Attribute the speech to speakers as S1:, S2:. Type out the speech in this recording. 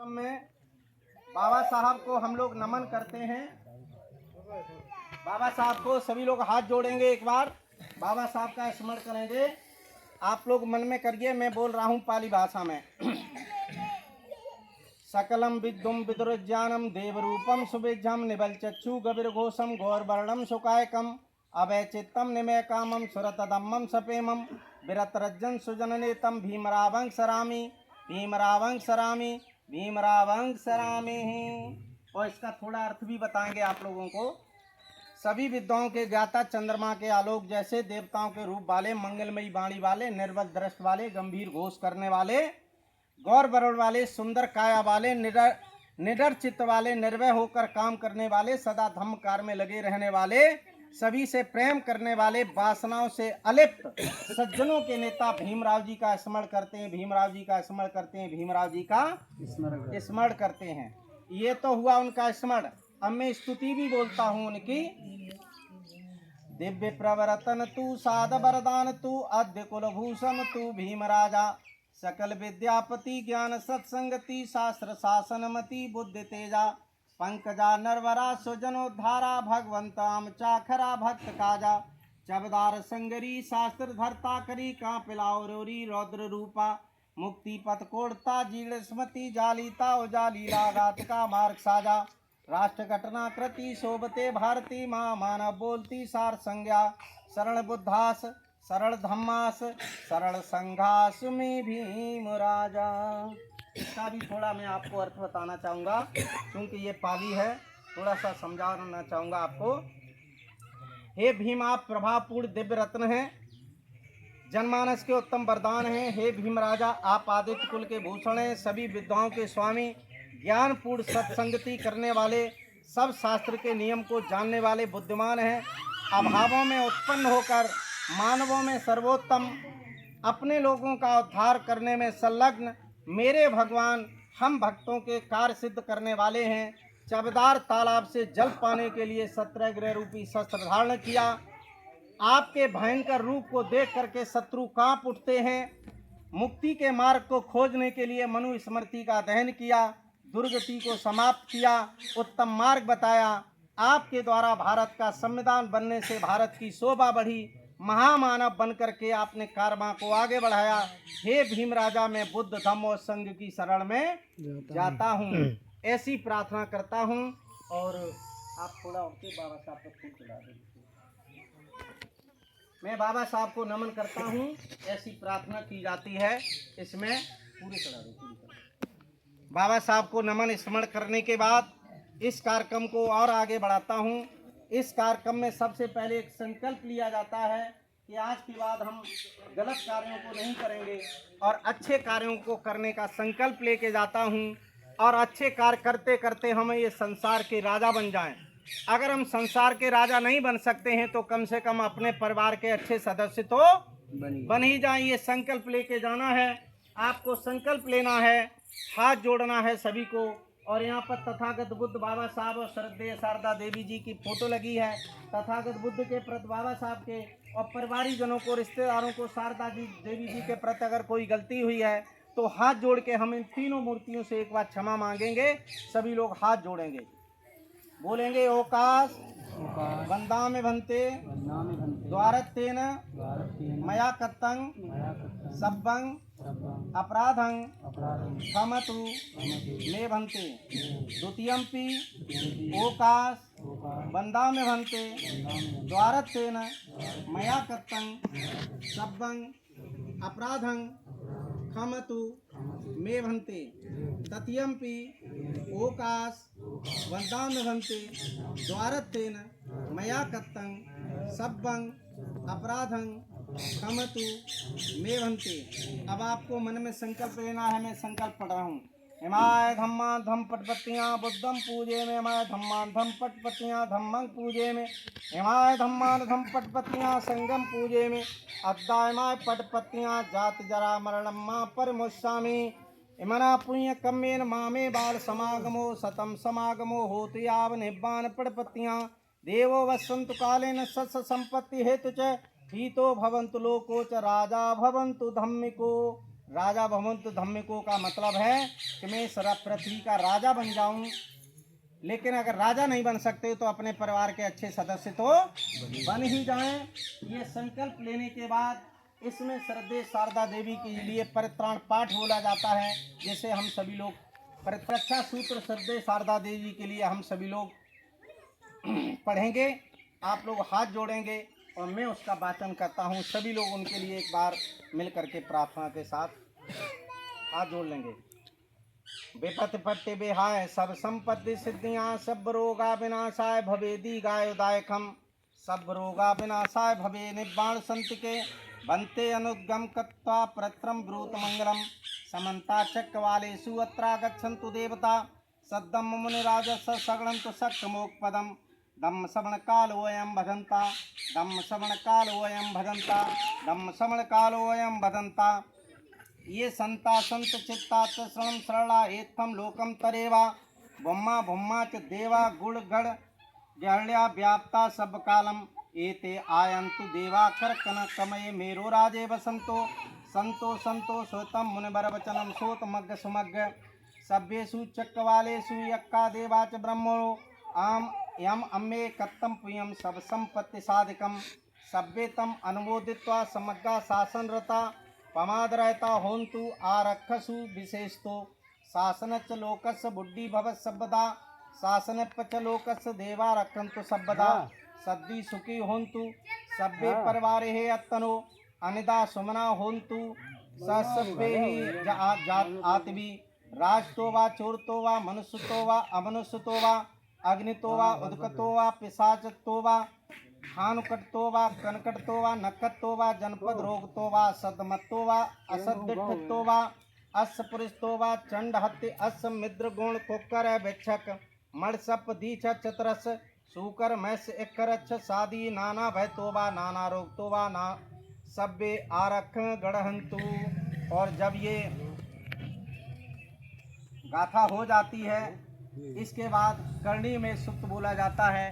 S1: में बाबा साहब को हम लोग नमन करते हैं। बाबा साहब को सभी लोग हाथ जोड़ेंगे, एक बार बाबा साहब का स्मरण करेंगे। आप लोग मन में करिए, मैं बोल रहा हूँ पाली भाषा में। सकलम विद्युम विदुरज्ञानम देवरूपम सुविज्ञम निबल चक्षु गभीर घोषम गौर वर्णम सुकायकम अभय चित्तम निमय कामम सुरतदम्मम सपेमम विरतरज्जन सुजननेतम भीमरावं सरामी भीमरावं सरामी भीमरावं सरामी। और इसका थोड़ा अर्थ भी बताएंगे आप लोगों को। सभी विद्वाओं के ज्ञाता चंद्रमा के आलोक जैसे, देवताओं के रूप वाले, मंगलमयी वाणी वाले, निर्बल दृष्टि वाले, गंभीर घोष करने वाले, गौर वरुण वाले, सुंदर काया वाले, निडर चित्त वाले, निर्भय होकर काम करने वाले, सदा धर्म कार्य में लगे रहने वाले, सभी से प्रेम करने वाले, वासनाओं से अलिप्त सज्जनों के नेता भीमराव जी का स्मरण करते हैं, भीमराव जी का स्मरण करते हैं, भीमराव जी का स्मरण करते हैं। ये तो हुआ उनका स्मरण। अब मैं स्तुति भी बोलता हूँ उनकी। दिव्य प्रवरतन तू, साध वरदान तू, आद्य कुलभूषण तू, भीमराजा सकल विद्यापति, ज्ञान सत्संगति, शास्त्र शासनमति, बुद्धि तेजा, पंकजा नरवरा, सुजनोद्धारा, भगवंताम चाखरा, भक्त काजा, चबदार संगरी, शास्त्र धरता करी, कांपिलाओ रोरी, रौद्र रूपा, मुक्ति पथ कोड़ता, जीर्ण स्मृति, जालीता उजालीला, गात का मार्ग साजा, राष्ट्र घटना कृति, शोभते भारती, माँ मानव बोलती, सार संज्ञा, शरण बुद्धास, सरल धम्मास, सरल संघास में भीम राजा। इसका भी थोड़ा मैं आपको अर्थ बताना चाहूँगा, क्योंकि ये पाली है, थोड़ा सा समझाना चाहूँगा आपको। हे भीम, आप प्रभावपूर्ण दिव्य रत्न हैं, जनमानस के उत्तम वरदान हैं। हे भीम राजा, आप आदित्य कुल के भूषण हैं, सभी विद्वाओं के स्वामी, ज्ञानपूर्ण सत्संगति करने वाले, सब शास्त्र के नियम को जानने वाले बुद्धिमान हैं। अभावों में उत्पन्न होकर मानवों में सर्वोत्तम, अपने लोगों का उद्धार करने में संलग्न मेरे भगवान हम भक्तों के कार्य सिद्ध करने वाले हैं। चबदार तालाब से जल पाने के लिए सत्याग्रह रूपी शस्त्र धारण किया। आपके भयंकर रूप को देख करके शत्रु कांप उठते हैं। मुक्ति के मार्ग को खोजने के लिए मनु स्मृति का दहन किया, दुर्गति को समाप्त किया, उत्तम मार्ग बताया। आपके द्वारा भारत का संविधान बनने से भारत की शोभा बढ़ी, महामानव बनकर के आपने कारवां को आगे बढ़ाया। हे भीम राजा, मैं बुद्ध धम्म और संघ की शरण में जाता हूँ, ऐसी प्रार्थना करता हूँ। और आप थोड़ा उनके बाबा साहब को फूल चढ़ा दीजिए। मैं बाबा साहब को नमन करता हूँ, ऐसी प्रार्थना की जाती है। इसमें पूरी चढ़ा दो। बाबा साहब को नमन स्मरण करने के बाद इस कार्यक्रम को और आगे बढ़ाता हूँ। इस कार्यक्रम में सबसे पहले एक संकल्प लिया जाता है कि आज के बाद हम गलत कार्यों को नहीं करेंगे और अच्छे कार्यों को करने का संकल्प लेके जाता हूँ। और अच्छे कार्य करते करते हम ये संसार के राजा बन जाएं। अगर हम संसार के राजा नहीं बन सकते हैं तो कम से कम अपने परिवार के अच्छे सदस्य तो बन ही जाएं। ये संकल्प लेके जाना है, आपको संकल्प लेना है, हाथ जोड़ना है सभी को। और यहाँ पर तथागत बुद्ध बाबा साहब और श्रद्धेय शारदा देवी जी की फोटो लगी है। तथागत बुद्ध के प्रति, बाबा साहब के और परिवारी जनों को, रिश्तेदारों को, शारदा जी देवी जी के प्रति अगर कोई गलती हुई है तो हाथ जोड़ के हम इन तीनों मूर्तियों से एक बार क्षमा मांगेंगे। सभी लोग हाथ जोड़ेंगे, बोलेंगे ओकाश वंदामि भन्ते द्वारत्तेन मया कृतं सब्बं अपराधं क्षमतु मे भन्ते। द्वितीयम्पि ओकाश वंदामि भन्ते द्वारत्तेन मया कृतं सब्बं अपराधं क्षमतु मे भन्ते। तृतीयम्पि ओकाश वंदामि भन्ते द्वारत्तेन मया कृतं सब्बं अपराधं क्षमतु मे भन्ते। अब आपको मन में संकल्प लेना है। मैं संकल्प पढ़ रहा हूँ। हिमाय धम्मा धम पटपतियाँ बुद्धम पूजे में, हिमाय धम्मा धम पटपतियाँ धम्मं पूजे में, हिमाय धम्मा धम पटपतियाँ संगम पूजे में, अद्दायमाय पटपतियाँ जाति जरा मरणम माँ परमुस्सामी। इमना पुण्य कम्मेन मामे बाल समागमो सतम समागमो होति याव निब्बान पटपतियाँ देवो वसंतु कालेन सत्स संपत्ति हेतु च हितो भवन्तु लोको च राजा भवन्तु धम्मिको। राजा भवन्तु धम्मिको का मतलब है कि मैं सारा पृथ्वी का राजा बन जाऊं। लेकिन अगर राजा नहीं बन सकते तो अपने परिवार के अच्छे सदस्य तो बन ही जाएं। ये संकल्प लेने के बाद इसमें श्रद्धे शारदा देवी के लिए परित्राण पाठ बोला जाता है, जिसे हम सभी लोग प्रतिरक्षा सूत्र श्रद्धे शारदा देवी के लिए हम सभी लोग पढ़ेंगे। आप लोग हाथ जोड़ेंगे और मैं उसका वाचन करता हूँ। सभी लोग उनके लिए एक बार मिल करके प्रार्थना के साथ हाथ जोड़ लेंगे। विपत्ति पट्टे बेहाय सब संपत्ति सिद्धियां सब रोगा विनाशाय भवे दीर्घायुदायकम सब रोगा विनाशाय भवे निब्बाण संत के बनते अनुद्गम कत्वा प्रत्रम ब्रूत मंगलम समन्ता चक्रवालेषु अत्रा गच्छन्तु देवता सद्दम मुनिराजस सगणन्तु सक्तमोक्पदम धम्म श्रवण कालोऽयं भजन्ता धम्म श्रवण कालोऽयं भजन्ता धम्म श्रवण कालोऽयं भजन्ता ये संता संत चित्ता श्रणम सरला एत्थम लोकम तरेवा ब्रह्मा ब्रह्मा च देवा गुण गण गहल्या व्याप्ता सब कालम एते आयन्तु देवा करकन कमये मेरो राजे वसंतो संतो संतो सोतम मुनिवर वचनम सोत मग्ग सुमग्ग सभ्येषु चक्रवालेषु यक्का देवा च ब्रह्मो आम यम अम्मे कत्तम पुयम सब संपत्ति साधिकम सभ्येतम अनुमोदित्वा समग्गा शासनरता पमादरयता होन्तु आरक्षसु विशेषतो शासनच लोकस्य बुद्धि भवत् सर्वदा शासनपच लोकस्य देवा रक्षन्तु सर्वदा सद्दि सुखी होन्तु सभ्ये परिवारे अत्तनो अनिदा सुमना होन्तु सभ्ये आत्वी राजतो वा चोरतो वा मनुष्यतो वा अमनुष्यतो वा अग्नितो वा उदकतो वा पिशाचतो वा खानुकटतो वा कनकटतो वा नकटतो वा जनपद रोगतो वा सदमत्तो वा असदिठतो वा अस्पुरिस्तो वा चंडहत्य अस मिद्र गुण कुकर भिक्षक मणसप दीछ चतरस सूकर मैस एकरच्छ सादी नाना भयतो वा नाना रोगतो वा ना सभ्य आरख गढ़हंतु। और जब ये गाथा हो जाती है इसके बाद करणी में सुक्त बोला जाता है।